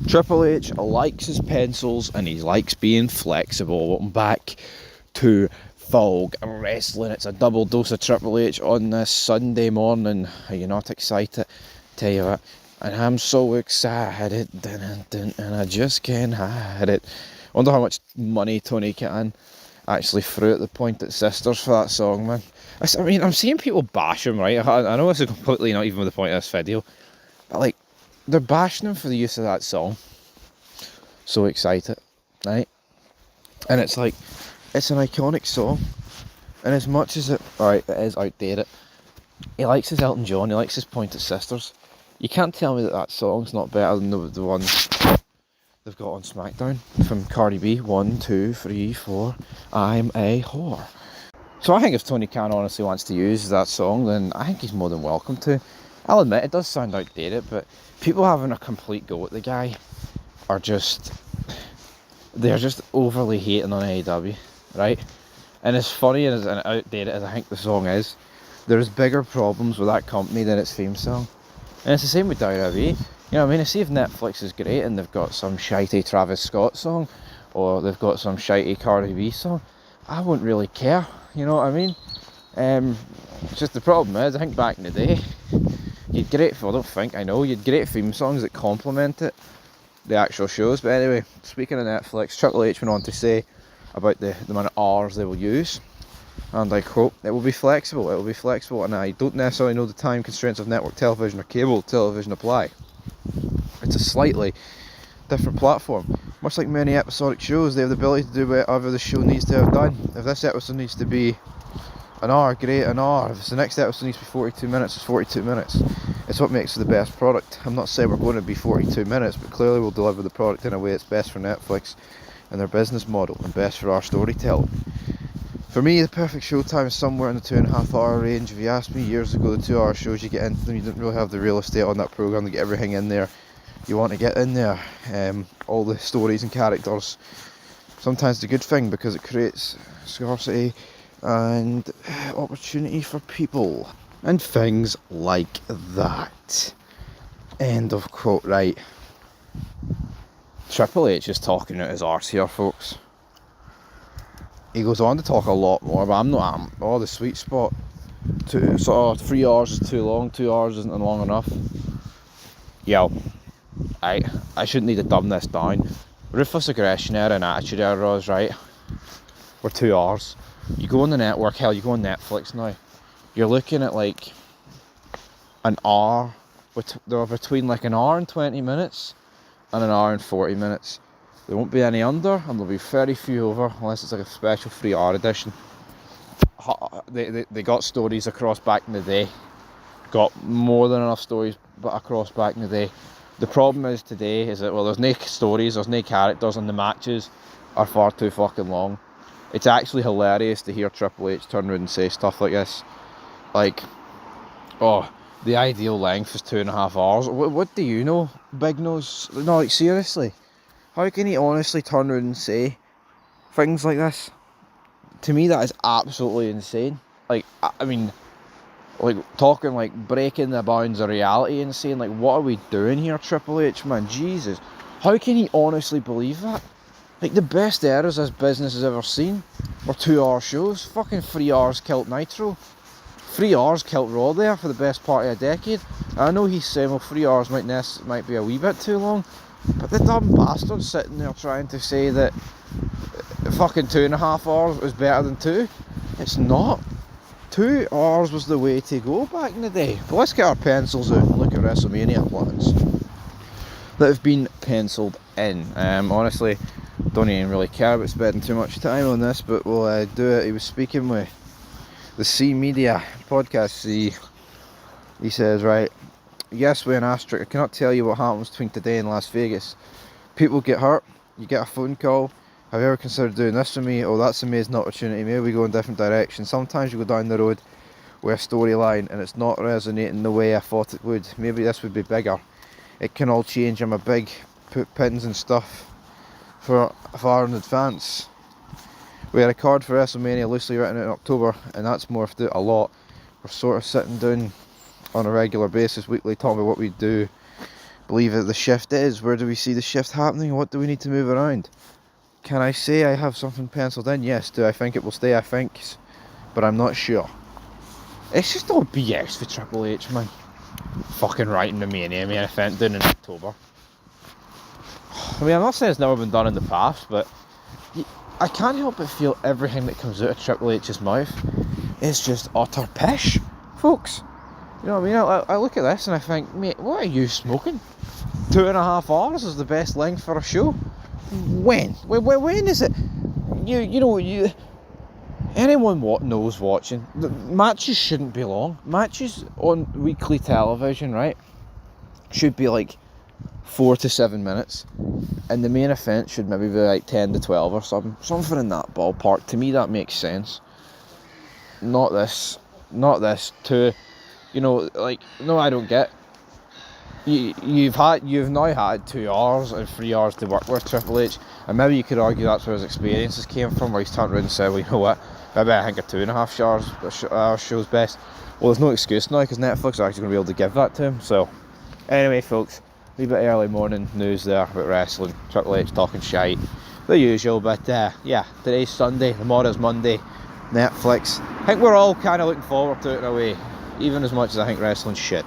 Triple H likes his pencils and he likes being flexible. Welcome back to Fog Wrestling. It's a double dose of Triple H on this Sunday morning. Are you not excited? Tell you what, and I'm so excited, and I just can't hide it. Wonder how much money Tony Khan actually threw at the Pointed Sisters for that song, man. I mean, I'm seeing people bash him, right? I know this is completely not even the point of this video, but like, they're bashing him for the use of that song. So excited, right? And it's like, it's an iconic song, and as much as it is outdated, he likes his Elton John, he likes his Pointed Sisters. You can't tell me that song's not better than the one they've got on SmackDown from Cardi B. 1, 2, 3, 4. I'm a whore. So I think if Tony Khan honestly wants to use that song, then I think he's more than welcome to. I'll admit it does sound outdated, but people having a complete go at the guy are they're just overly hating on AEW, right? And as funny and outdated as I think the song is, there's bigger problems with that company than its theme song. And it's the same with WWE. You know what I mean? I see if Netflix is great and they've got some shitey Travis Scott song, or they've got some shitey Cardi B song, I wouldn't really care, you know what I mean? It's just the problem is, I think back in the day, you'd get great theme songs that complement it, the actual shows. But anyway, speaking of Netflix, Triple H went on to say about the amount of hours they will use, and I quote, it will be flexible, and I don't necessarily know the time constraints of network television or cable television apply. It's a slightly different platform. Much like many episodic shows, they have the ability to do whatever the show needs to have done. If this episode needs to be an hour, great, an hour. If the next episode needs to be 42 minutes, it's 42 minutes. It's what makes it the best product. I'm not saying we're going to be 42 minutes, but clearly we'll deliver the product in a way that's best for Netflix and their business model, and best for our storytelling. For me, the perfect showtime is somewhere in the 2.5 hour range. If you asked me years ago, the 2 hour shows, you get into them, you didn't really have the real estate on that programme to get everything in there you want to get in there. All the stories and characters. Sometimes it's a good thing because it creates scarcity and opportunity for people and things like that. End of quote. Right, Triple H is talking out his arse here, folks. He goes on to talk a lot more, but the sweet spot. 3 hours is too long, 2 hours isn't long enough. Yo, I shouldn't need to dumb this down. Ruthless Aggression era and Attitude era was right. We're 2 hours. You go on the network, hell, you go on Netflix now. You're looking at like an hour. They're between like an hour and 20 minutes and an hour and 40 minutes. There won't be any under, and there'll be very few over, unless it's like a special 3 hour edition. They got stories across back in the day. Got more than enough stories across back in the day. The problem is today is that, well, there's no stories, there's no characters, and the matches are far too fucking long. It's actually hilarious to hear Triple H turn around and say stuff like this. Like, oh, the ideal length is 2.5 hours. What do you know, Big Nose? No, like, seriously. How can he honestly turn around and say things like this? To me, that is absolutely insane. Like, I mean, like, talking like breaking the bounds of reality and saying, like, what are we doing here, Triple H, man? Jesus. How can he honestly believe that? Like, the best eras this business has ever seen were 2 hour shows. Fucking 3 hours killed Nitro. 3 hours killed Raw there for the best part of a decade. I know he's saying, well, 3 hours might be a wee bit too long. But the dumb bastard's sitting there trying to say that fucking 2.5 hours was better than 2. It's not. 2 hours was the way to go back in the day. But let's get our pencils out and look at WrestleMania plans that have been penciled in. Honestly, don't even really care about spending too much time on this, but we'll do it. He was speaking with the C Media podcast C. He says, right, yes, with an asterisk, I cannot tell you what happens between today and Las Vegas. People get hurt, you get a phone call. Have you ever considered doing this for me? Oh, that's an amazing opportunity. Maybe we go in different directions. Sometimes you go down the road with a storyline and it's not resonating the way I thought it would. Maybe this would be bigger. It can all change. I'm a big put pins and stuff for far in advance. We had a card for WrestleMania loosely written out in October, and that's morphed out a lot. We're sort of sitting down on a regular basis, weekly, talking about what we do believe that the shift is. Where do we see the shift happening? What do we need to move around? Can I say I have something penciled in? Yes. Do I think it will stay? I think, but I'm not sure. It's just all BS for Triple H, man. Fucking writing the main event down in October. I mean, I'm not saying it's never been done in the past, but I can't help but feel everything that comes out of Triple H's mouth is just utter pish, folks. You know what I mean? I look at this and I think, mate, what are you smoking? 2.5 hours is the best length for a show. When is it? Anyone knows watching, the matches shouldn't be long. Matches on weekly television, right, should be like 4 to 7 minutes, and the main event should maybe be like 10 to 12 or something in that ballpark. To me, that makes sense. Not this too, like, no, I don't get. You've now had 2 hours and 3 hours to work with Triple H, and maybe you could argue that's where his experiences came from, where he's turned around and said, well, you know what, maybe I think a 2.5 hours show's best. Well, there's no excuse now, because Netflix are actually going to be able to give that to him. So anyway, folks, a wee bit early morning news there about wrestling. Triple H talking shite, the usual. But yeah, today's Sunday, tomorrow's Monday. Netflix, I think we're all kind of looking forward to it in a way, even as much as I think wrestling's shit.